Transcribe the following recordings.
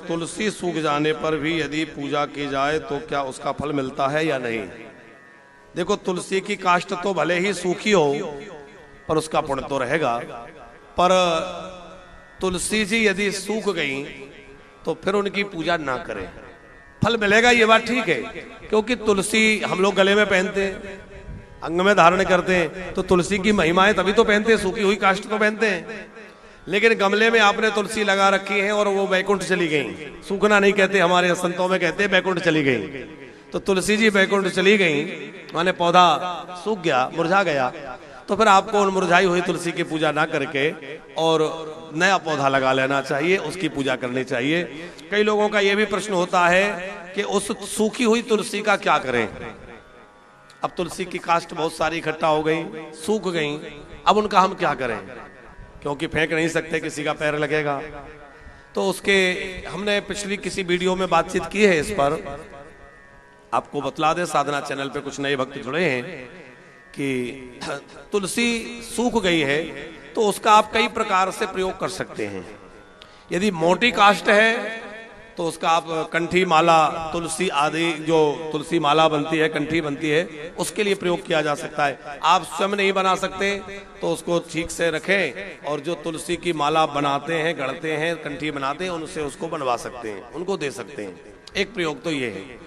तुलसी सूख जाने पर भी यदि पूजा की जाए तो क्या उसका फल मिलता है या नहीं? देखो, तुलसी की काष्ठ तो भले ही सूखी हो पर उसका पुण्य तो रहेगा। पर तुलसी जी यदि सूख गई तो फिर उनकी पूजा ना करें, फल मिलेगा ये बात ठीक है। क्योंकि तुलसी हम लोग गले में पहनते हैं, अंग में धारण करते हैं, तो तुलसी की महिमा है तभी तो पहनते हैं, सूखी हुई काष्ठ तो पहनते हैं। लेकिन गमले में आपने तुलसी लगा रखी है और वो बैकुंठ चली गई, सूखना नहीं कहते, हमारे संतों में कहते हैं बैकुंठ चली गई। तो तुलसी जी बैकुंठ चली गई माने पौधा सूख गया, मुरझा गया, तो फिर आपको उन मुरझाई हुई तुलसी की पूजा ना करके और नया पौधा लगा लेना चाहिए, उसकी पूजा करनी चाहिए। कई लोगों का यह भी प्रश्न होता है कि उस सूखी हुई तुलसी का क्या करें। अब तुलसी की काष्ठ बहुत सारी इकट्ठा हो गई, सूख गई, अब उनका हम क्या करें, क्योंकि फेंक नहीं सकते, किसी का पैर लगेगा। तो उसके हमने पिछली किसी वीडियो में बातचीत की है, इस पर आपको बतला दे, साधना चैनल पे कुछ नए भक्त जुड़े हैं कि तुलसी सूख गई है तो उसका आप कई प्रकार से प्रयोग कर सकते हैं। यदि मोटी काष्ठ है तो उसका आप कंठी माला, तुलसी आदि जो तुलसी माला बनती है, कंठी बनती है, उसके लिए प्रयोग किया जा सकता है। आप स्वयं नहीं बना सकते तो उसको ठीक से रखें और जो तुलसी की माला बनाते हैं, गढ़ते हैं, कंठी बनाते हैं, उनसे उसको बनवा सकते हैं, उनको दे सकते हैं। एक प्रयोग तो ये है।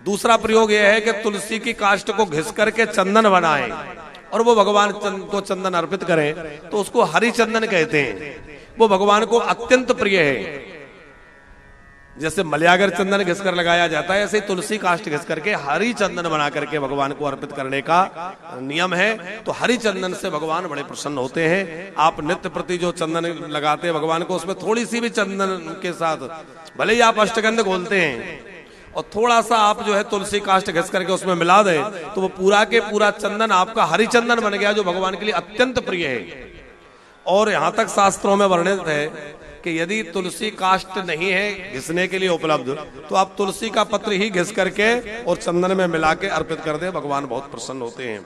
दूसरा प्रयोग यह है कि तुलसी की काष्ठ को घिस करके चंदन बनाएं और वो भगवान को चंदन अर्पित करें, तो उसको हरि चंदन कहते हैं। वो भगवान को अत्यंत प्रिय है। जैसे मलयागर चंदन घिसकर लगाया जाता है, ऐसे ही तुलसी काष्ठ घिस करके हरि चंदन बना करके भगवान को अर्पित करने का नियम है। तो हरि चंदन से भगवान बड़े प्रसन्न होते हैं। आप नित्य प्रति जो चंदन लगाते हैं भगवान को, उसमें थोड़ी सी भी चंदन के साथ, भले ही आप अष्टगंध घोलते हैं और थोड़ा सा आप जो है तुलसी काष्ठ घिस करके उसमें मिला दें, तो वो पूरा के पूरा चंदन आपका हरि चंदन बन गया, जो भगवान के लिए अत्यंत प्रिय है। और यहां तक शास्त्रों में वर्णित है कि यदि तुलसी काष्ठ नहीं है घिसने के लिए उपलब्ध, तो आप तुलसी का पत्र ही घिस करके और चंदन में मिला के अर्पित कर दे, भगवान बहुत प्रसन्न होते हैं।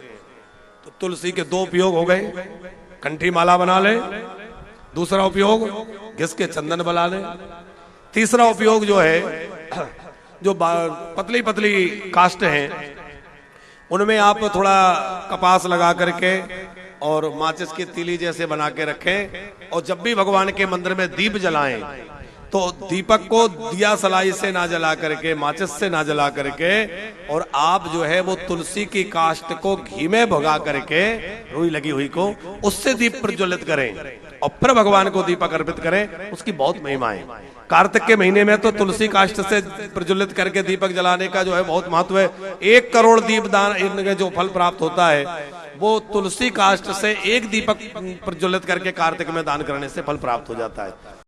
तो तुलसी के दो उपयोग हो गए, कंठी माला बना ले, दूसरा उपयोग घिस के चंदन बना ले, तीसरा उपयोग जो है जो पतली पतली काष्ठ हैं उनमें आप थोड़ा कपास लगा करके और माचिस की तीली जैसे बना के रखें, और जब भी भगवान के मंदिर में दीप जलाएं तो दीपक को दिया सलाई से ना जला करके, माचिस से ना जला करके, और आप जो है वो तुलसी की काष्ठ को घी में भुगा करके, रुई लगी हुई को, उससे दीप प्रज्वलित करें और फिर भगवान को दीपक अर्पित करें। उसकी बहुत महिमा है। कार्तिक के महीने में तो तुलसी काष्ठ से प्रज्वलित करके दीपक जलाने का जो है बहुत महत्व है। 1 करोड़ दीप दान इनके जो फल प्राप्त होता है वो तुलसी काष्ठ से एक दीपक प्रज्वलित करके कार्तिक में दान करने से फल प्राप्त हो जाता है।